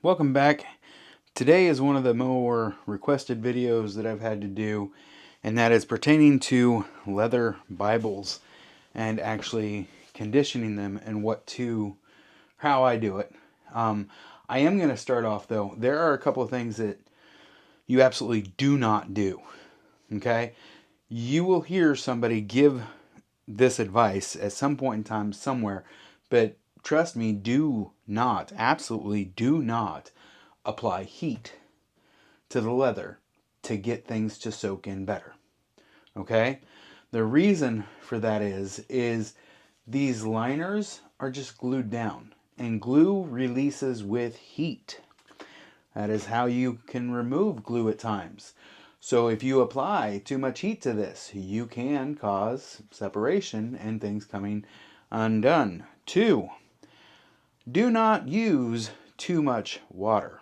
Welcome back. Today is one of the more requested videos that I've had to do, and that is pertaining to leather Bibles and actually conditioning them and how I do it. I am going to start off though. There are a couple of things that you absolutely do not do. Okay? You will hear somebody give this advice at some point in time somewhere, but trust me, absolutely do not apply heat to the leather to get things to soak in better. Okay? The reason for that is these liners are just glued down, and glue releases with heat. That is how you can remove glue at times. So if you apply too much heat to this, you can cause separation and things coming undone. 2, do not use too much water.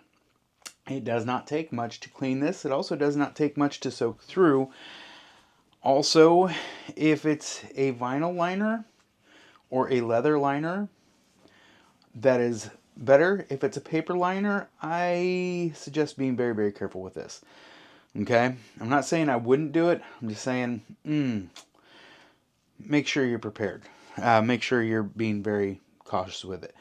It does not take much to clean this. It also does not take much to soak through. Also, if it's a vinyl liner or a leather liner, that is better. If it's a paper liner, I suggest being very, very careful with this. Okay? I'm not saying I wouldn't do it. I'm just saying, make sure you're prepared. Make sure you're being very cautious with it.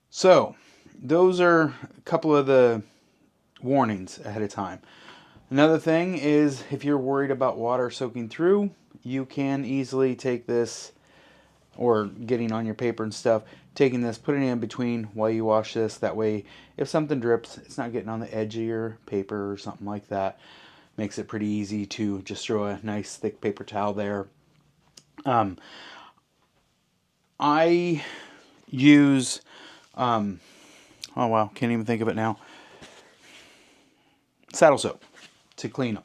So, those are a couple of the warnings ahead of time. Another thing is, if you're worried about water soaking through, you can easily take this, or getting on your paper and stuff, taking this, putting it in between while you wash this. That way, if something drips, it's not getting on the edge of your paper or something like that. Makes it pretty easy to just throw a nice thick paper towel there. I use, oh wow, can't even think of it now, saddle soap to clean them.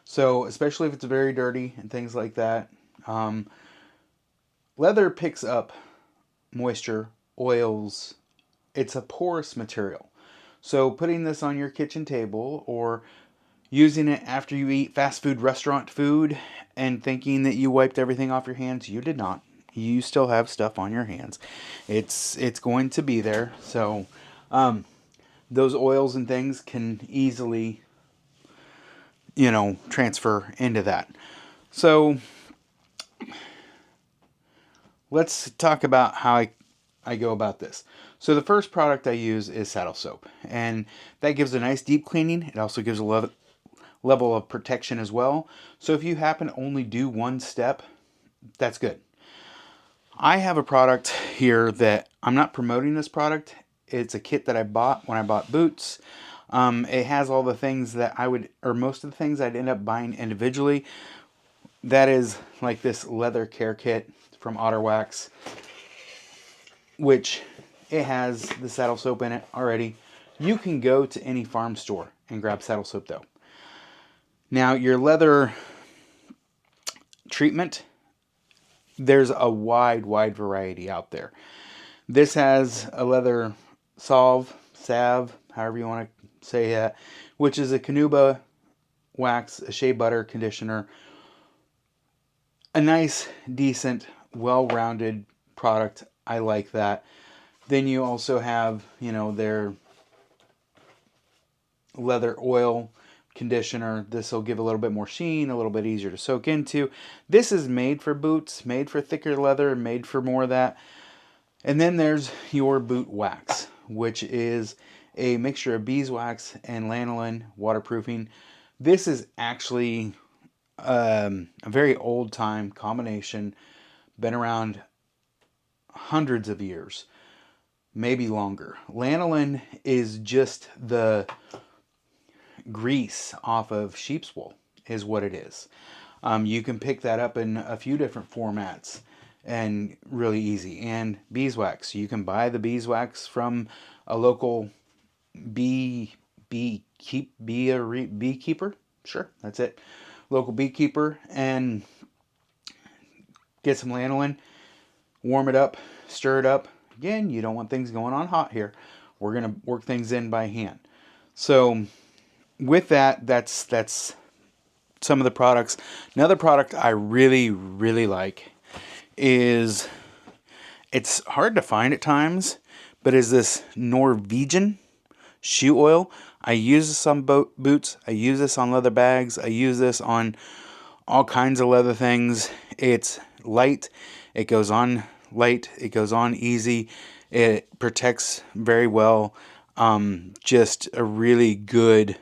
So especially if it's very dirty and things like that, leather picks up moisture, oils. It's a porous material. So putting this on your kitchen table or using it after you eat fast food restaurant food and thinking that you wiped everything off your hands, you did not. You still have stuff on your hands. It's going to be there. So those oils and things can easily, transfer into that. So let's talk about how I go about this. So the first product I use is saddle soap, and that gives a nice deep cleaning. It also gives a level of protection as well. So if you happen to only do one step, that's good. I have a product here that I'm not promoting this product. It's a kit that I bought when I bought boots. It has all the things that most of the things I'd end up buying individually. That is like this leather care kit from Otter Wax, which it has the saddle soap in it already. You can go to any farm store and grab saddle soap though. Now your leather treatment, there's a wide variety out there. This has a leather salve, however you want to say that, which is a Canuba wax, a shea butter conditioner. A nice, decent, well-rounded product. I like that. Then you also have, their leather oil conditioner. This will give a little bit more sheen, a little bit easier to soak into. This is made for boots, made for thicker leather, made for more of that. And then there's your boot wax, which is a mixture of beeswax and lanolin waterproofing. This is actually a very old time combination, been around hundreds of years, maybe longer. Lanolin is just the grease off of sheep's wool is what it is. You can pick that up in a few different formats and really easy. And beeswax, you can buy the beeswax from a local beekeeper. Sure, that's it. Local beekeeper, and get some lanolin, warm it up, stir it up. Again, you don't want things going on hot here. We're going to work things in by hand. So with that, that's some of the products. Another product I really, really like it's hard to find at times, but is this Norwegian shoe oil. I use this on boots. I use this on leather bags. I use this on all kinds of leather things. It's light. It goes on light. It goes on easy. It protects very well. Just a really good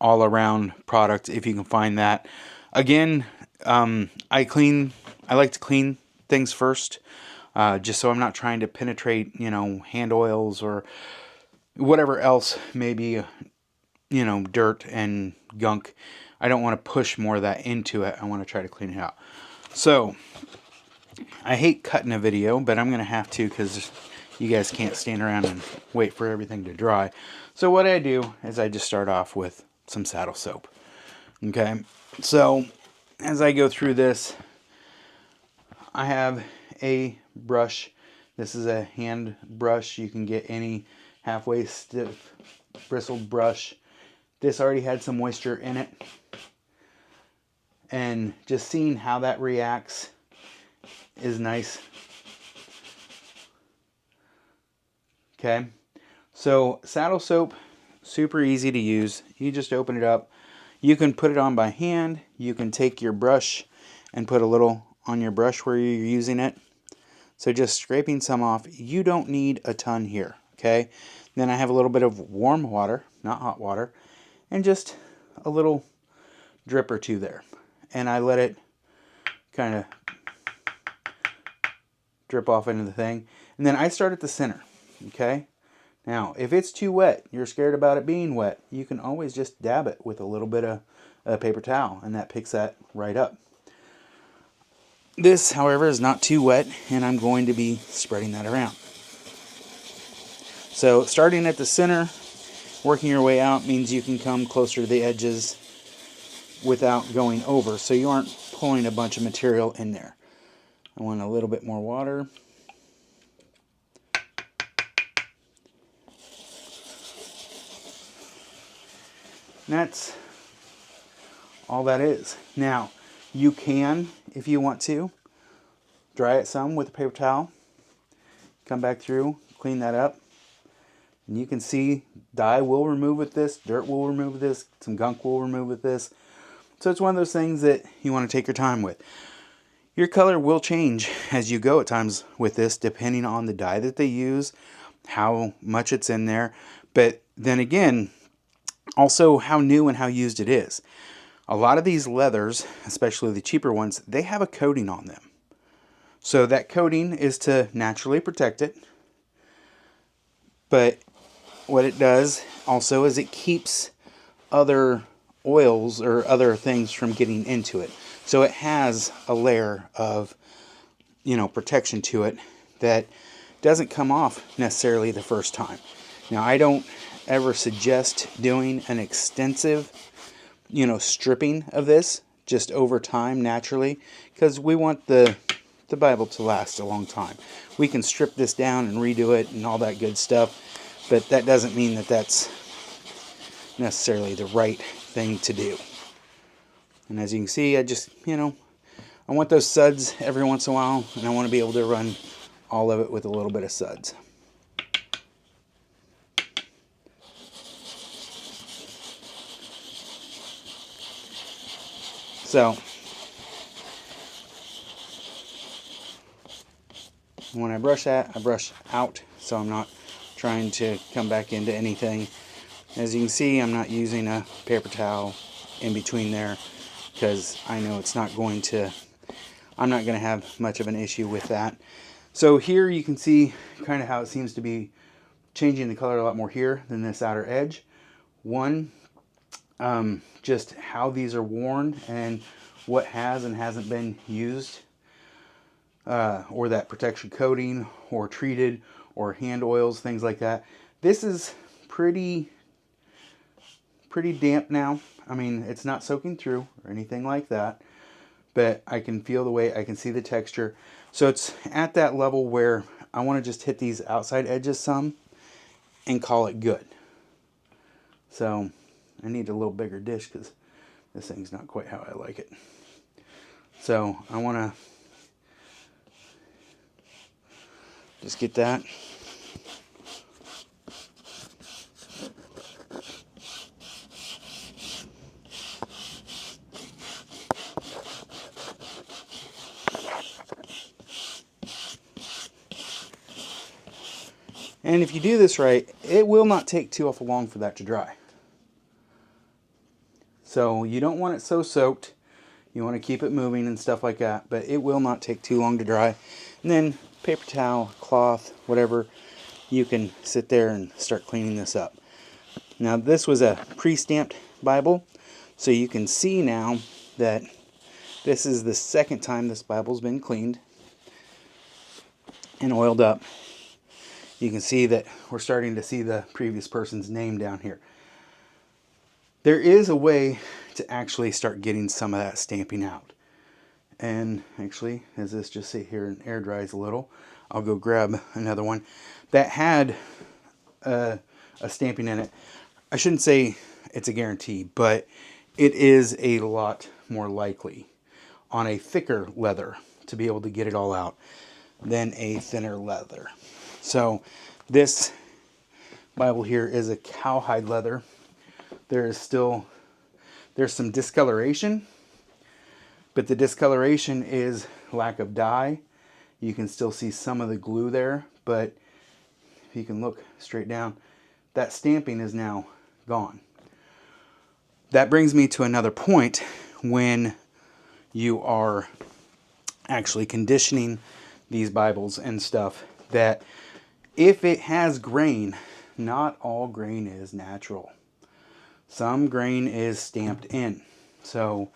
all-around product if you can find that. Again, I like to clean things first, just so I'm not trying to penetrate, hand oils or whatever else, maybe, dirt and gunk. I don't want to push more of that into it. I want to try to clean it out. So I hate cutting a video, but I'm going to have to, because you guys can't stand around and wait for everything to dry. So what I do is I just start off with some saddle soap. Okay, so as I go through this, I have a brush. This is a hand brush. You can get any halfway stiff bristled brush. This already had some moisture in it, and just seeing how that reacts is nice. Okay, so saddle soap, super easy to use. You just open it up. You can put it on by hand. You can take your brush and put a little on your brush where you're using it. So just scraping some off. You don't need a ton here, okay? Then I have a little bit of warm water, not hot water, and just a little drip or two there. And I let it kind of drip off into the thing. And then I start at the center, okay? Now, if it's too wet, you're scared about it being wet, you can always just dab it with a little bit of a paper towel, and that picks that right up. This, however, is not too wet, and I'm going to be spreading that around. So starting at the center, working your way out means you can come closer to the edges without going over, so you aren't pulling a bunch of material in there. I want a little bit more water. And that's all that is. Now, you can, if you want to, dry it some with a paper towel. Come back through, clean that up. And you can see dye will remove with this, dirt will remove with this, some gunk will remove with this. So it's one of those things that you want to take your time with. Your color will change as you go at times with this, depending on the dye that they use, how much it's in there. But then again, also how new and how used it is. A lot of these leathers, especially the cheaper ones, they have a coating on them. So that coating is to naturally protect it. But what it does also is it keeps other oils or other things from getting into it. So it has a layer of, protection to it that doesn't come off necessarily the first time. Now, I don't ever suggest doing an extensive, stripping of this just over time naturally, because we want the Bible to last a long time. We can strip this down and redo it and all that good stuff, but that doesn't mean that that's necessarily the right thing to do. And as you can see, I just, I want those suds every once in a while, and I want to be able to run all of it with a little bit of suds. So, when I brush that, I brush out, so I'm not trying to come back into anything. As you can see, I'm not using a paper towel in between there, because I know I'm not going to have much of an issue with that. So here you can see kind of how it seems to be changing the color a lot more here than this outer edge. One, just how these are worn and what has and hasn't been used, or that protection coating or treated or hand oils, things like that. This is pretty damp now. I mean, it's not soaking through or anything like that, but I can feel the weight, I can see the texture. So it's at that level where I want to just hit these outside edges some and call it good. So I need a little bigger dish because this thing's not quite how I like it. So I want to just get that. And if you do this right, it will not take too awful long for that to dry. So you don't want it so soaked. You want to keep it moving and stuff like that, but it will not take too long to dry. And then paper towel, cloth, whatever, you can sit there and start cleaning this up. Now this was a pre-stamped Bible, so you can see now that this is the second time this Bible's been cleaned and oiled up. You can see that we're starting to see the previous person's name down here. There is a way to actually start getting some of that stamping out. And actually, as this just sit here and air dries a little, I'll go grab another one that had a stamping in it. I shouldn't say it's a guarantee, but it is a lot more likely on a thicker leather to be able to get it all out than a thinner leather. So this Bible here is a cowhide leather. There's some discoloration, but the discoloration is lack of dye. You can still see some of the glue there, but if you can look straight down, that stamping is now gone. That brings me to another point when you are actually conditioning these Bibles and stuff, that if it has grain, not all grain is natural. Some grain is stamped in. So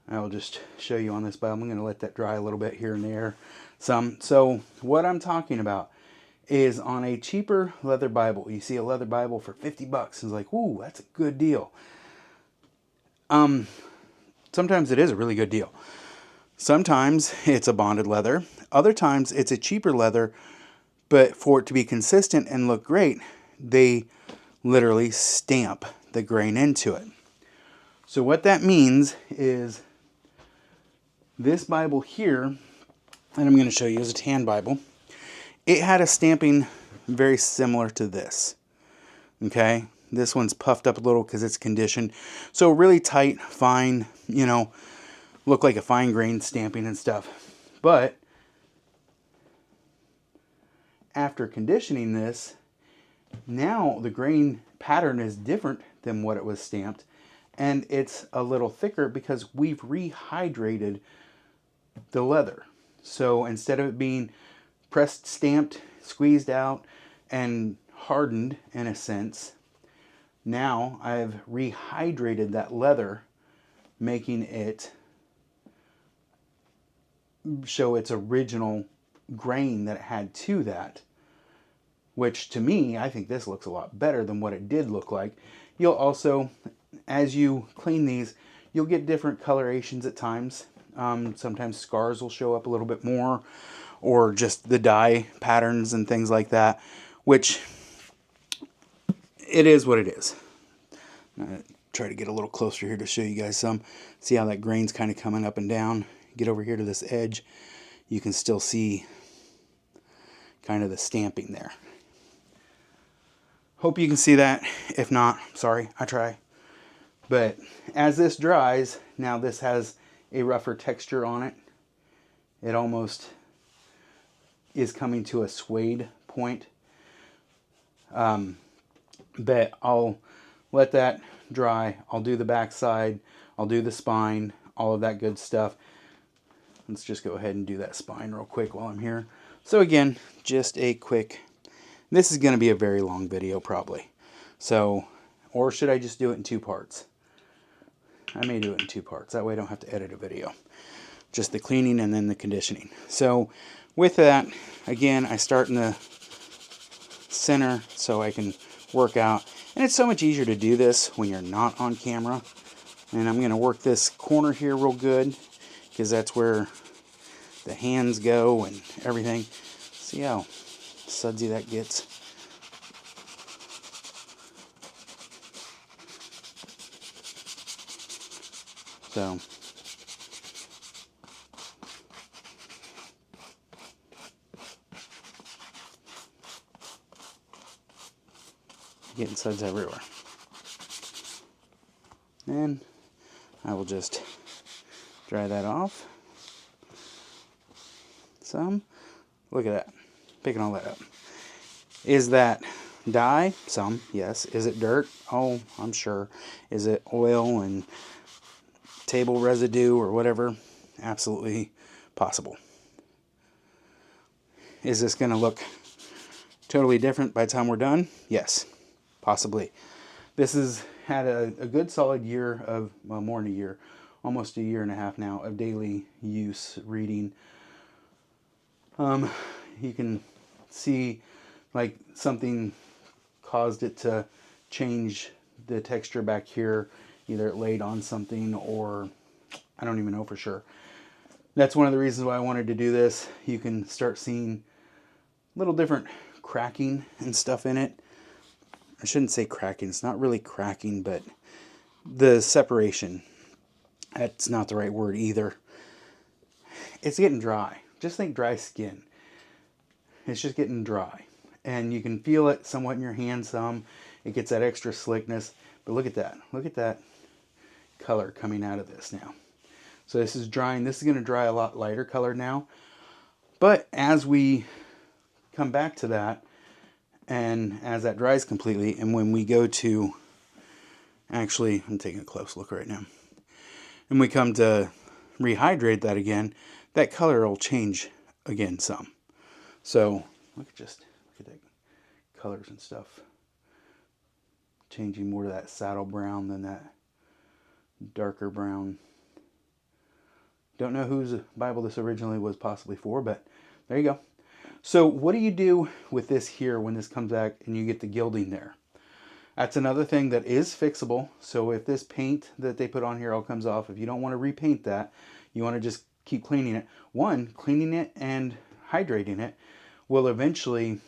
I will just show you on this Bible. I'm going to let that dry a little bit here and there. So what I'm talking about is on a cheaper leather Bible. You see a leather Bible for 50 bucks. It's like, ooh, that's a good deal. Sometimes it is a really good deal. Sometimes it's a bonded leather. Other times it's a cheaper leather, but for it to be consistent and look great, they literally stamp the grain into it. So what that means is this Bible here, and I'm going to show you, is a tan Bible. It had a stamping very similar to this. Okay, this one's puffed up a little because it's conditioned. So really tight, fine, look like a fine grain stamping and stuff. But after conditioning this, now the grain pattern is different than what it was stamped, and it's a little thicker because we've rehydrated the leather. So instead of it being pressed, stamped, squeezed out, and hardened in a sense, now I've rehydrated that leather, making it show its original grain that it had to that. Which to me, I think this looks a lot better than what it did look like. You'll also, as you clean these, you'll get different colorations at times. Sometimes scars will show up a little bit more, or just the dye patterns and things like that, which it is what it is. I'm going to try to get a little closer here to show you guys some. See how that grain's kind of coming up and down. Get over here to this edge. You can still see kind of the stamping there. Hope you can see that. If not, sorry, I try. But as this dries, now this has a rougher texture on it. It almost is coming to a suede point. But I'll let that dry. I'll do the back side. I'll do the spine, all of that good stuff. Let's just go ahead and do that spine real quick while I'm here. So again, just a quick, this is going to be a very long video probably. So, or should I just do it in 2 parts? I may do it in 2 parts. That way I don't have to edit a video. Just the cleaning and then the conditioning. So with that, again, I start in the center so I can work out. And it's so much easier to do this when you're not on camera. And I'm going to work this corner here real good, because that's where the hands go and everything. See how sudsy that gets? So getting suds everywhere. And I will just dry that off some. Look at that. Picking all that up. Is that dye? Some, yes. Is it dirt? Oh, I'm sure. Is it oil and table residue or whatever? Absolutely possible. Is this going to look totally different by the time we're done? Yes, possibly. This has had a good solid year of, well, more than a year, almost a year and a half now of daily use reading. You can see like something caused it to change the texture back here. Either it laid on something or I don't even know for sure. That's one of the reasons why I wanted to do this. You can start seeing little different cracking and stuff in it. I shouldn't say cracking. It's not really cracking, but the separation. That's not the right word either. It's getting dry. Just think dry skin. It's just getting dry. And you can feel it somewhat in your hand some. It gets that extra slickness. But look at that. Look at that color coming out of this now. So this is drying. This is going to dry a lot lighter color now. But as we come back to that, and as that dries completely, and when we go to, actually, I'm taking a close look right now, and we come to rehydrate that again, that color will change again some. So look at that colors and stuff changing more to that saddle brown than that darker brown. Don't know whose Bible this originally was possibly for, but there you go. So what do you do with this here when this comes back and you get the gilding there? That's another thing that is fixable. So if this paint that they put on here all comes off, if you don't want to repaint that, you want to just keep cleaning it. One, cleaning it and hydrating it will eventually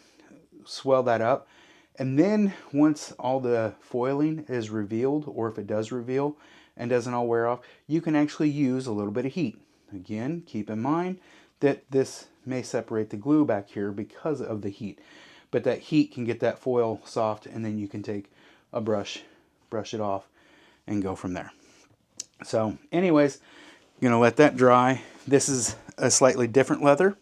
swell that up. And then once all the foiling is revealed, or if it does reveal and doesn't all wear off, you can actually use a little bit of heat. Again, keep in mind that this may separate the glue back here because of the heat. But that heat can get that foil soft, and then you can take a brush it off, and go from there. So anyways, I'm going to let that dry. This is a slightly different leather.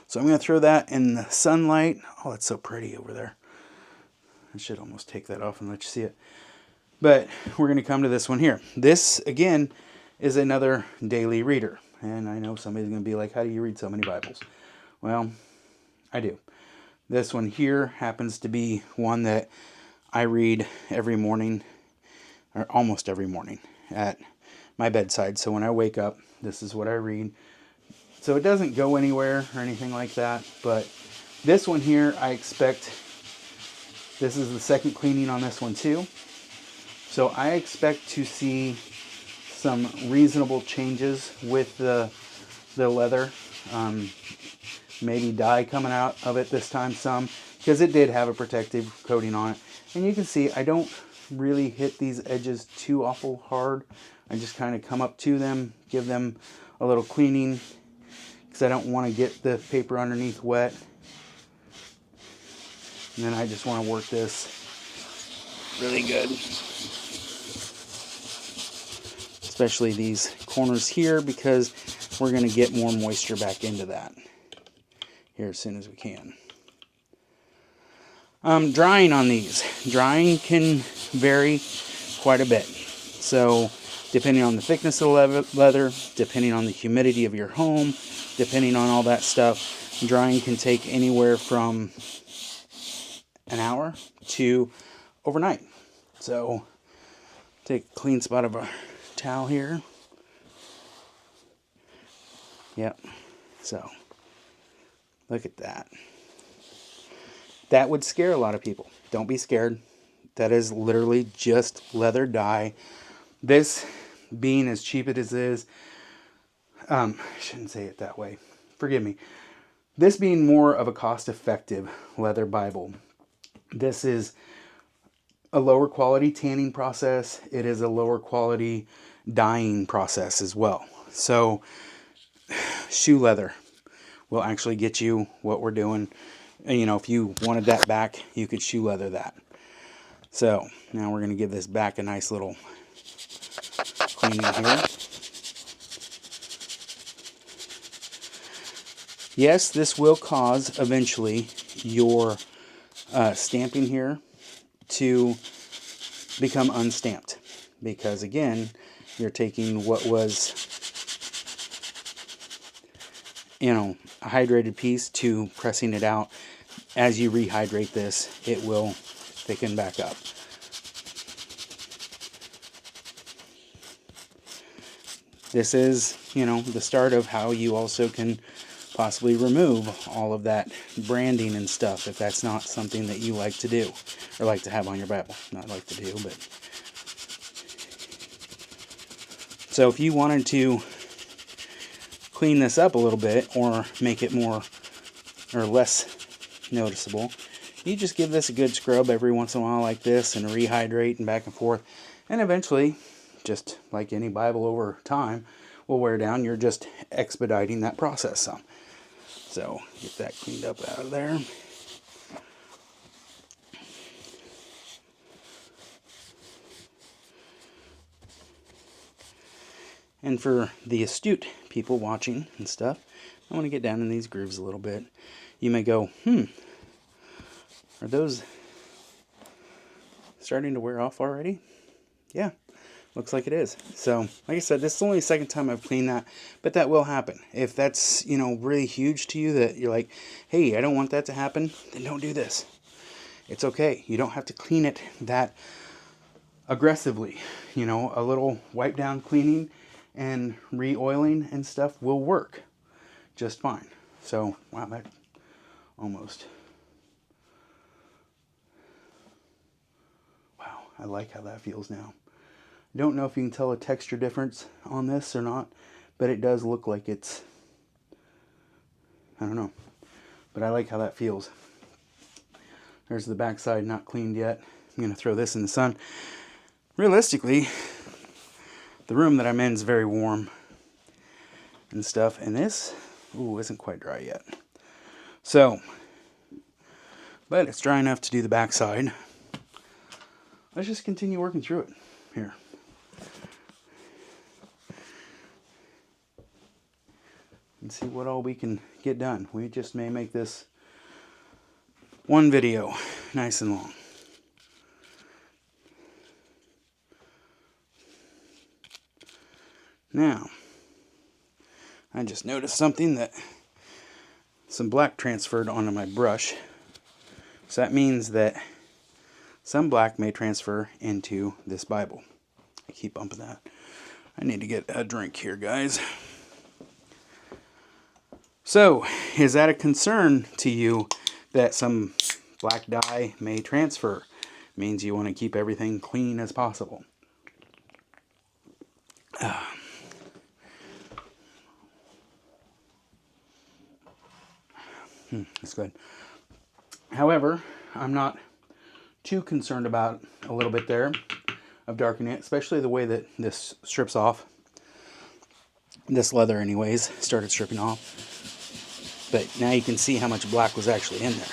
So I'm going to throw that in the sunlight. Oh, it's so pretty over there. I should almost take that off and let you see it. But we're going to come to this one here. This, again, is another daily reader. And I know somebody's going to be like, how do you read so many Bibles? Well, I do. This one here happens to be one that I read every morning, or almost every morning, at my bedside. So when I wake up, this is what I read. So it doesn't go anywhere or anything like that. But this one here, I expect, this is the second cleaning on this one too. So I expect to see some reasonable changes with the leather. Maybe dye coming out of it this time some, because it did have a protective coating on it. And you can see I don't really hit these edges too awful hard. I just kind of come up to them, give them a little cleaning, because I don't want to get the paper underneath wet. And then I just want to work this really good. Especially these corners here, because we're going to get more moisture back into that here as soon as we can. Drying on these. Drying can vary quite a bit. So depending on the thickness of the leather, depending on the humidity of your home, depending on all that stuff, drying can take anywhere from an hour to overnight. So take a clean spot of a towel here. Yep. So look at that. That would scare a lot of people. Don't be scared. That is literally just leather dye. This being as cheap as it is, I shouldn't say it that way. Forgive me. This being more of a cost-effective leather Bible, this is a lower quality tanning process. It is a lower quality dyeing process as well. So shoe leather will actually get you what we're doing. And, you know, if you wanted that back, you could shoe leather that. So now we're going to give this back a nice little cleaning here. Yes, this will cause eventually your stamping here to become unstamped, because again, you're taking what was, you know, a hydrated piece to pressing it out. As you rehydrate this, it will thicken back up. This is, you know, the start of how you also can possibly remove all of that branding and stuff if that's not something that you like to do or like to have on your Bible. Not like to do, but so if you wanted to clean this up a little bit or make it more or less noticeable, you just give this a good scrub every once in a while like this and rehydrate and back and forth, and eventually, just like any Bible over time, will wear down. You're just expediting that process some. So get that cleaned up out of there. And for the astute people watching and stuff, I want to get down in these grooves a little bit. You may go, are those starting to wear off already? Yeah, looks like it is. So, like I said, this is only the second time I've cleaned that, but that will happen. If that's, you know, really huge to you that you're like, hey, I don't want that to happen, then don't do this. It's okay. You don't have to clean it that aggressively. You know, a little wipe down cleaning and re-oiling and stuff will work just fine. So, wow, that almost... Wow, I like how that feels now. I don't know if you can tell a texture difference on this or not, but it does look like it's... I don't know. But I like how that feels. There's the backside not cleaned yet. I'm going to throw this in the sun. Realistically, the room that I'm in is very warm and stuff, and this isn't quite dry yet. So, but it's dry enough to do the backside. Let's just continue working through it here. And see what all we can get done. We just may make this one video nice and long. Now, I just noticed something, that some black transferred onto my brush. So that means that some black may transfer into this Bible. I keep bumping that. I need to get a drink here, guys. So, is that a concern to you that some black dye may transfer? It means you want to keep everything clean as possible. That's good. However, I'm not too concerned about a little bit there of darkening it, especially the way that this strips off. This leather anyways started stripping off. But now you can see how much black was actually in there.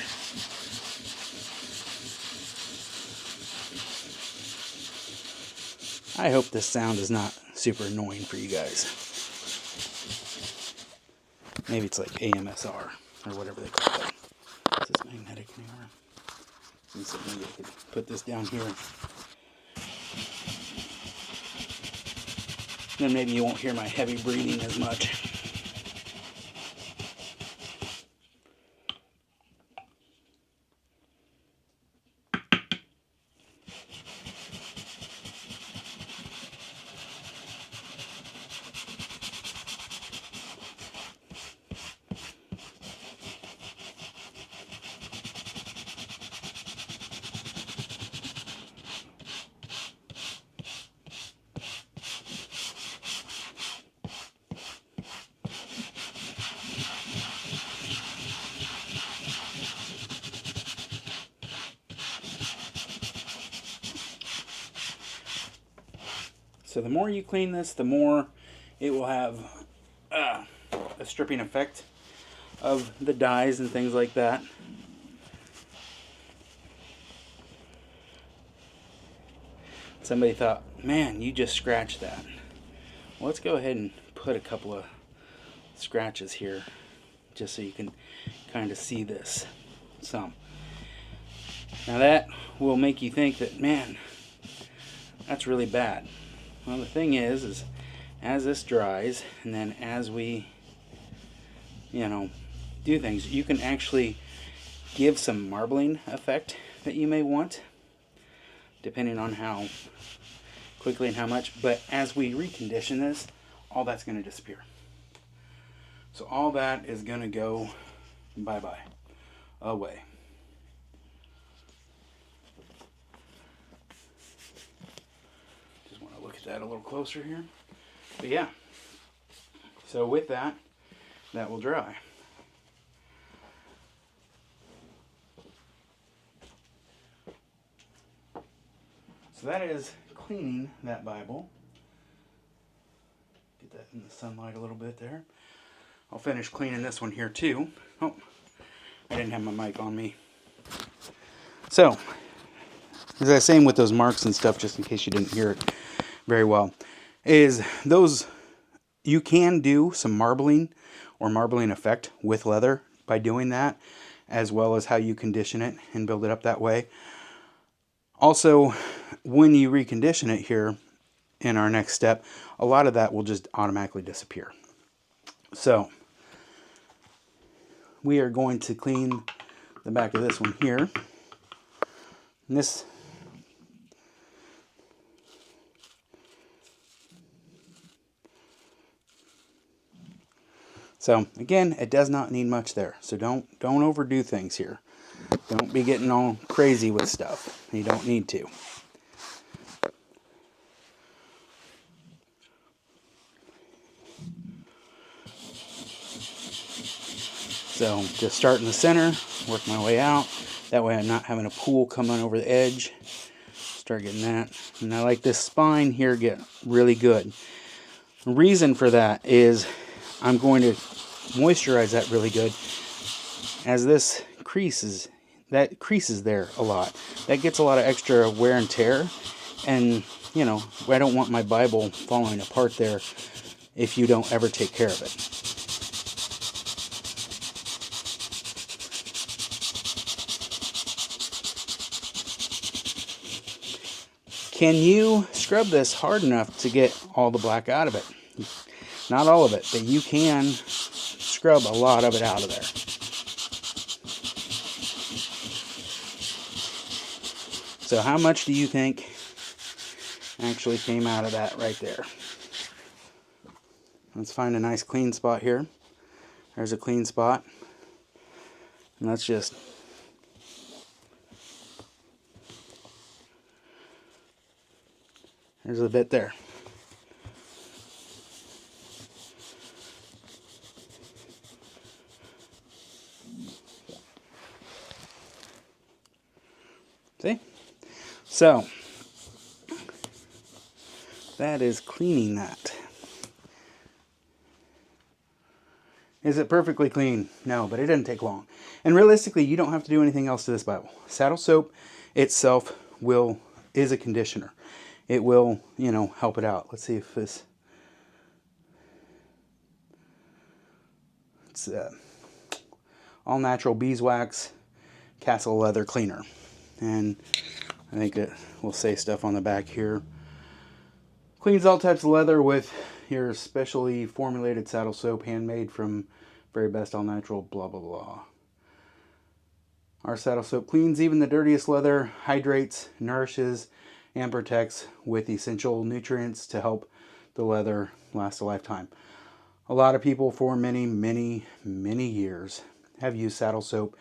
I hope this sound is not super annoying for you guys. Maybe it's like AMSR or whatever they call it. Is this magnetic anywhere? So maybe I could put this down here. Then maybe you won't hear my heavy breathing as much. So the more you clean this, the more it will have a stripping effect of the dyes and things like that. Somebody thought, man, you just scratched that. Well, let's go ahead and put a couple of scratches here just so you can kind of see this some. Now that will make you think that, man, that's really bad. Well, the thing is as this dries, and then as we, do things, you can actually give some marbling effect that you may want, depending on how quickly and how much. But as we recondition this, all that's going to disappear. So all that is going to go bye-bye, away. Just want to look at that a little closer here. But yeah, so with that, that will dry. So that is cleaning that Bible. Get that in the sunlight a little bit there. I'll finish cleaning this one here too. Oh, I didn't have my mic on me. So, as I was saying with those marks and stuff, just in case you didn't hear it very well, is those, you can do some marbling or marbling effect with leather by doing that, as well as how you condition it and build it up that way. Also, when you recondition it here in our next step, a lot of that will just automatically disappear. So, we are going to clean the back of this one here. And this, so again, it does not need much there. So don't overdo things here. Don't be getting all crazy with stuff. You don't need to. So just start in the center, work my way out. That way I'm not having a pool coming over the edge. Start getting that. And I like this spine here get really good. The reason for that is I'm going to moisturize that really good. As this creases, that creases there a lot. That gets a lot of extra wear and tear. And, I don't want my Bible falling apart there if you don't ever take care of it. Can you scrub this hard enough to get all the black out of it? Not all of it, but you can scrub a lot of it out of there. So how much do you think actually came out of that right there? Let's find a nice clean spot here. There's a clean spot. And let's just... There's a bit there. See? So, that is cleaning that. Is it perfectly clean? No, but it doesn't take long. And realistically, you don't have to do anything else to this Bible. Saddle soap itself is a conditioner. It will, help it out. Let's see if this... It's all natural beeswax Castle leather cleaner. And I think it will say stuff on the back here. Cleans all types of leather with your specially formulated saddle soap, handmade from very best all natural, blah, blah, blah. Our saddle soap cleans even the dirtiest leather, hydrates, nourishes, and protects with essential nutrients to help the leather last a lifetime. A lot of people for many, many, many years have used saddle soap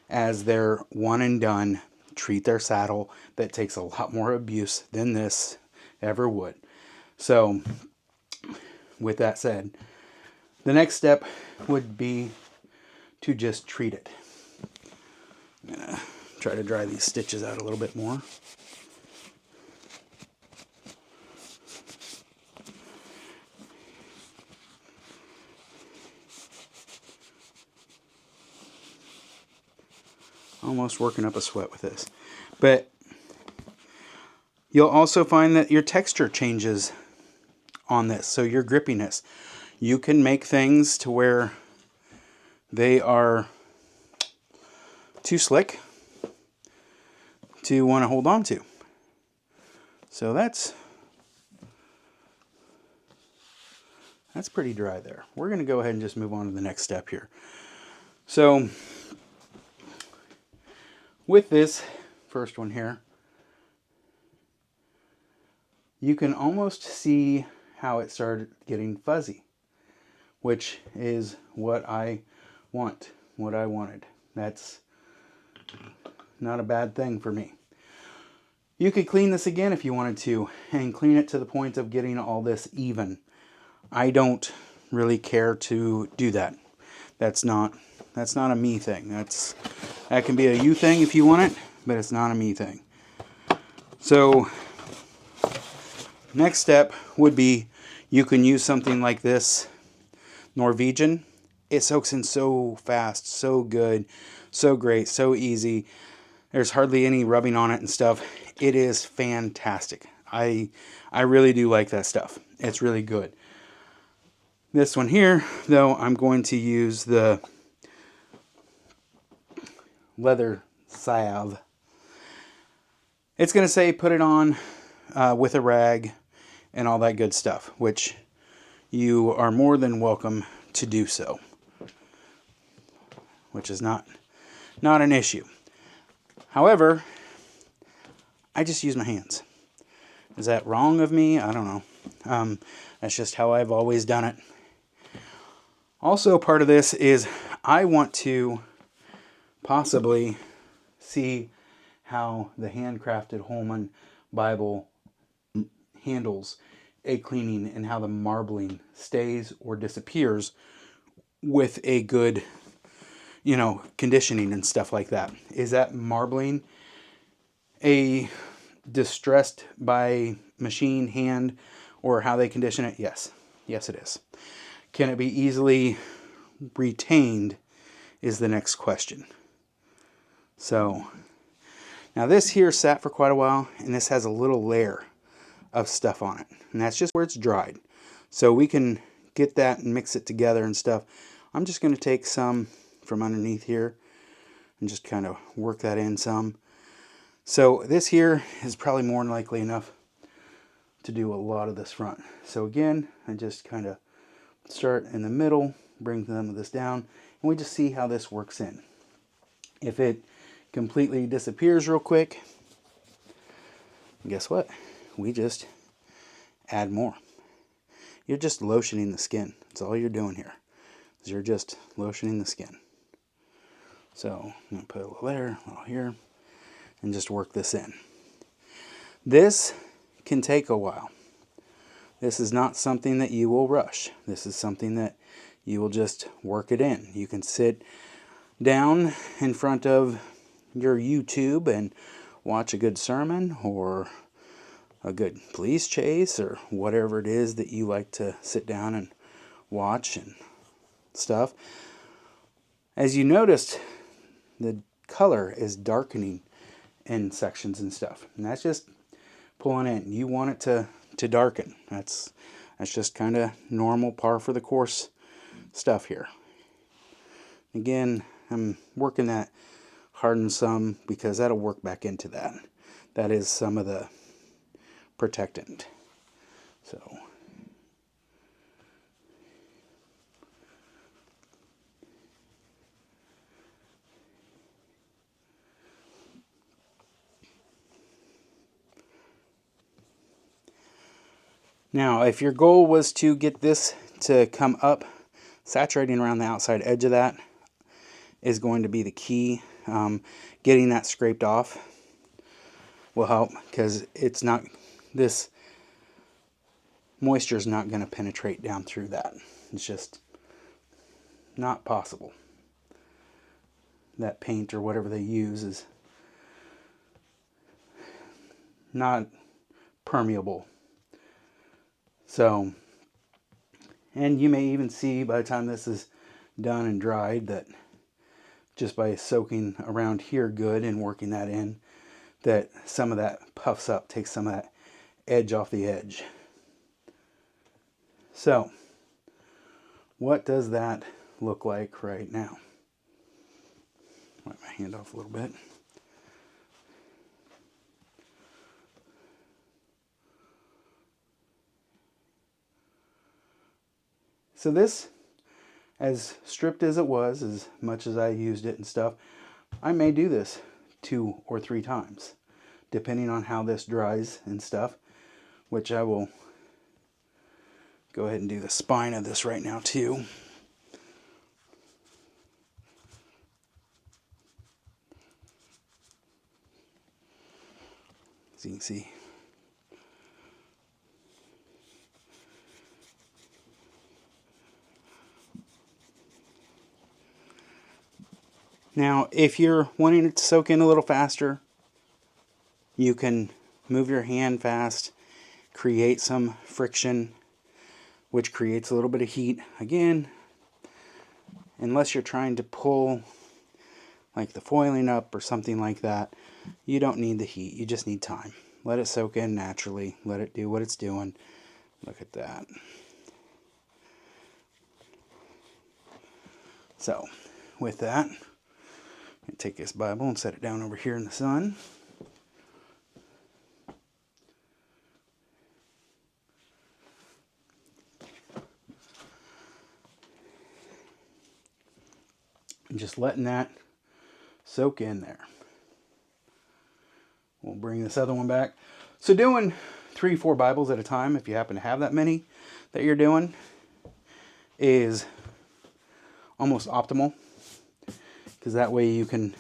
as their one and done, treat their saddle that takes a lot more abuse than this ever would. So, with that said, the next step would be to just treat it. I'm going to try to dry these stitches out a little bit more. Almost working up a sweat with this. But you'll also find that your texture changes on this. So your grippiness. You can make things to where they are too slick to want to hold on to. So that's pretty dry there. We're going to go ahead and just move on to the next step here. So with this first one here, you can almost see how it started getting fuzzy, which is what I want, what I wanted. That's not a bad thing for me. You could clean this again if you wanted to, and clean it to the point of getting all this even. I don't really care to do that. That's not a me thing. That can be a you thing if you want it, but it's not a me thing. So next step would be, you can use something like this Norwegian. It soaks in so fast, so good, so great, so easy. There's hardly any rubbing on it and stuff. It is fantastic. I really do like that stuff. It's really good. This one here, though, I'm going to use the leather salve. It's going to say put it on with a rag and all that good stuff, which you are more than welcome to do so, which is not an issue. However, I just use my hands. Is that wrong of me? I don't know. That's just how I've always done it. Also, part of this is I want to possibly see how the Handcrafted Holman Bible handles a cleaning and how the marbling stays or disappears with a good, conditioning and stuff like that. Is that marbling a distressed by machine, hand, or how they condition it? Yes. Yes, it is. Can it be easily retained is the next question. So now this here sat for quite a while, and this has a little layer of stuff on it, and that's just where it's dried. So we can get that and mix it together and stuff. I'm just going to take some from underneath here and just kind of work that in some. So this here is probably more than likely enough to do a lot of this front. So again, I just kind of start in the middle, bring some of this down, and we just see how this works in. If it completely disappears real quick, guess what? We just add more. You're just lotioning the skin. That's all you're doing here, is you're just lotioning the skin. So I'm going to put a little there, a little here, and just work this in. This can take a while. This is not something that you will rush. This is something that you will just work it in. You can sit down in front of your YouTube and watch a good sermon or a good police chase or whatever it is that you like to sit down and watch and stuff. As you noticed, the color is darkening in sections and stuff, and that's just pulling in. You want it to darken. That's just kind of normal, par for the course stuff here. Again, I'm working that harden some because that'll work back into that. That is some of the protectant. So now, if your goal was to get this to come up, saturating around the outside edge of that is going to be the key. Getting that scraped off will help, because it's not, this moisture is not going to penetrate down through that. It's just not possible. That paint or whatever they use is not permeable. So, and you may even see by the time this is done and dried that just by soaking around here good and working that in, that some of that puffs up, takes some of that edge off the edge. So, what does that look like right now? Wipe my hand off a little bit. So this, as stripped as it was, as much as I used it and stuff, I may do this 2 or 3 times, depending on how this dries and stuff, which I will go ahead and do the spine of this right now too. As you can see. Now, if you're wanting it to soak in a little faster, you can move your hand fast, create some friction, which creates a little bit of heat. Again, unless you're trying to pull like the foiling up or something like that, you don't need the heat. You just need time. Let it soak in naturally. Let it do what it's doing. Look at that. So, with that, I'm going to take this Bible and set it down over here in the sun. And just letting that soak in there. We'll bring this other one back. So doing 3-4 Bibles at a time, if you happen to have that many that you're doing, is almost optimal. Because that way you can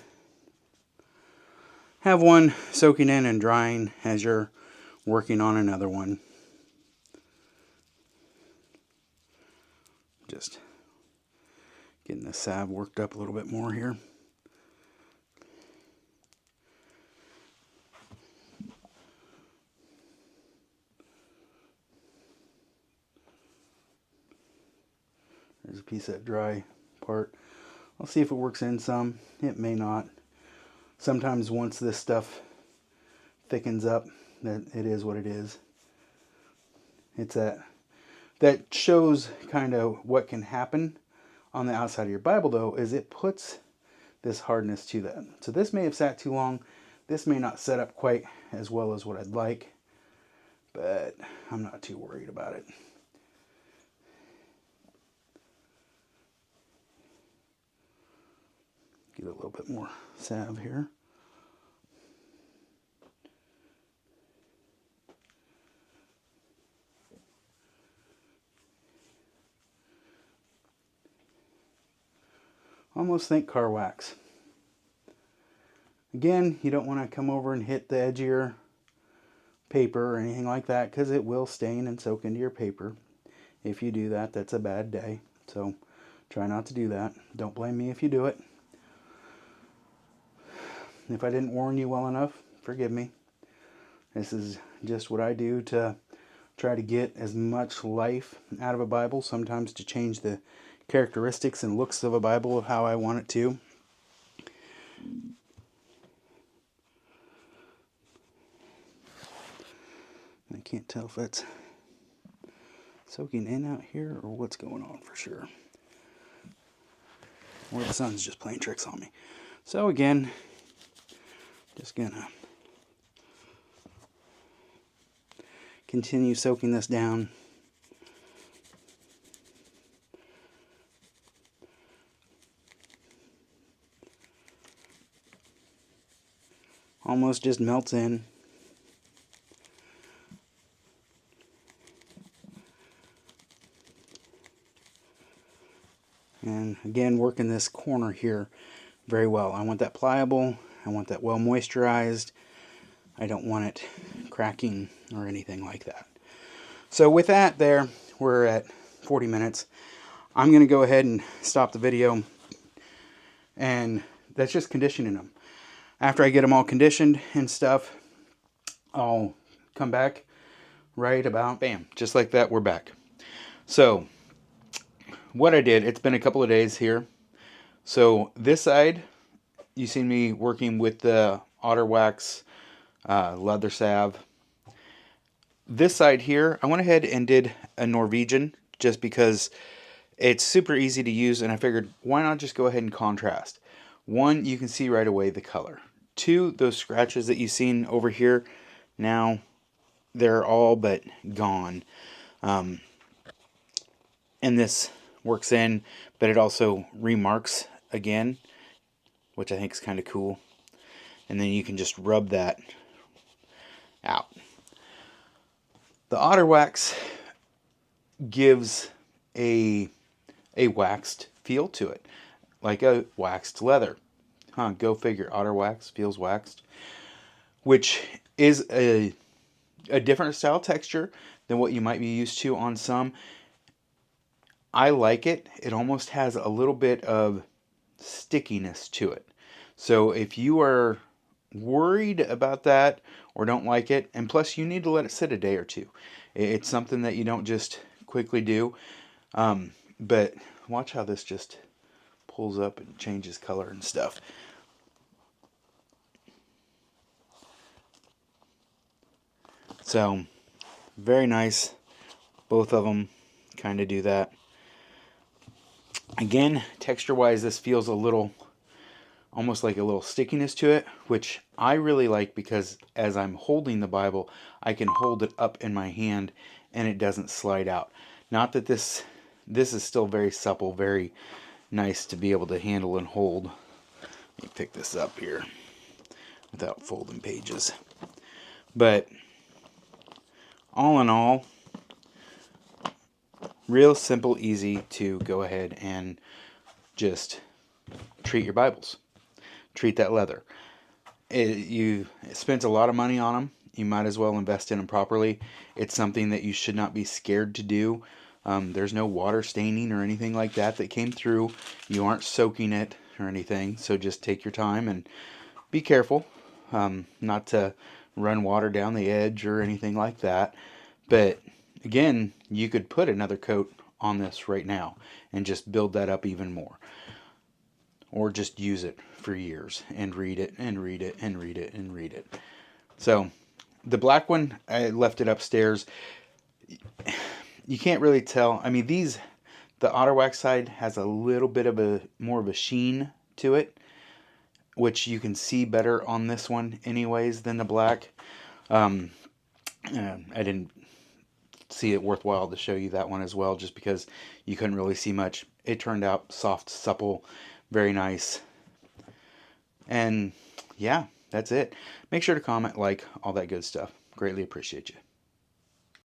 have one soaking in and drying as you're working on another one. Just getting the salve worked up a little bit more here. There's a piece of that dry part. I'll see if it works in some. It may not. Sometimes once this stuff thickens up, that it is what it is. It's that shows kind of what can happen on the outside of your Bible, though, is it puts this hardness to that. So this may have sat too long. This may not set up quite as well as what I'd like, but I'm not too worried about it. Get a little bit more salve here. Almost think car wax. Again, you don't want to come over and hit the edge of your paper or anything like that, because it will stain and soak into your paper. If you do that, that's a bad day. So try not to do that. Don't blame me if you do it. If I didn't warn you well enough, forgive me. This is just what I do to try to get as much life out of a Bible, sometimes to change the characteristics and looks of a Bible of how I want it to. I can't tell if that's soaking in out here or what's going on for sure. Or the sun's just playing tricks on me. So again, just gonna continue soaking this down. Almost just melts in. And again, working this corner here very well. I want that pliable. I want that well moisturized. I don't want it cracking or anything like that. So with that there, we're at 40 minutes. I'm going to go ahead and stop the video. And that's just conditioning them. After I get them all conditioned and stuff, I'll come back right about, bam, just like that, we're back. So what I did, it's been a couple of days here. So this side, you see me working with the Otter Wax leather salve. This side here, I went ahead and did a Norwegian just because it's super easy to use, and I figured why not just go ahead and contrast. One, you can see right away the color. Two, those scratches that you've seen over here, now they're all but gone. And this works in, but it also remarks again, which I think is kind of cool. And then you can just rub that out. The otter wax gives a waxed feel to it, like a waxed leather. Go figure. Otter wax feels waxed, which is a different style texture than what you might be used to on some. I like it. It almost has a little bit of stickiness to it. So if you are worried about that or don't like it, and plus you need to let it sit a day or two. It's something that you don't just quickly do. But watch how this just pulls up and changes color and stuff. So, very nice. Both of them kind of do that. Again, texture-wise, this feels a little, almost like a little stickiness to it, which I really like because as I'm holding the Bible, I can hold it up in my hand and it doesn't slide out. Not that this is still very supple, very nice to be able to handle and hold. Let me pick this up here without folding pages. But all in all, real simple, easy to go ahead and just treat your Bibles. Treat that leather. You spent a lot of money on them. You might as well invest in them properly. It's something that you should not be scared to do. There's no water staining or anything like that came through. You aren't soaking it or anything. So just take your time and be careful not to run water down the edge or anything like that. But again, you could put another coat on this right now and just build that up even more. Or just use it for years and read it and read it and read it and read it. So the black one, I left it upstairs. You can't really tell. I mean, the otter wax side has a little bit of more of a sheen to it, which you can see better on this one anyways than the black. I didn't see it worthwhile to show you that one as well, just because you couldn't really see much. It turned out soft, supple, very nice. And yeah, that's it. Make sure to comment, like, all that good stuff. Greatly appreciate you.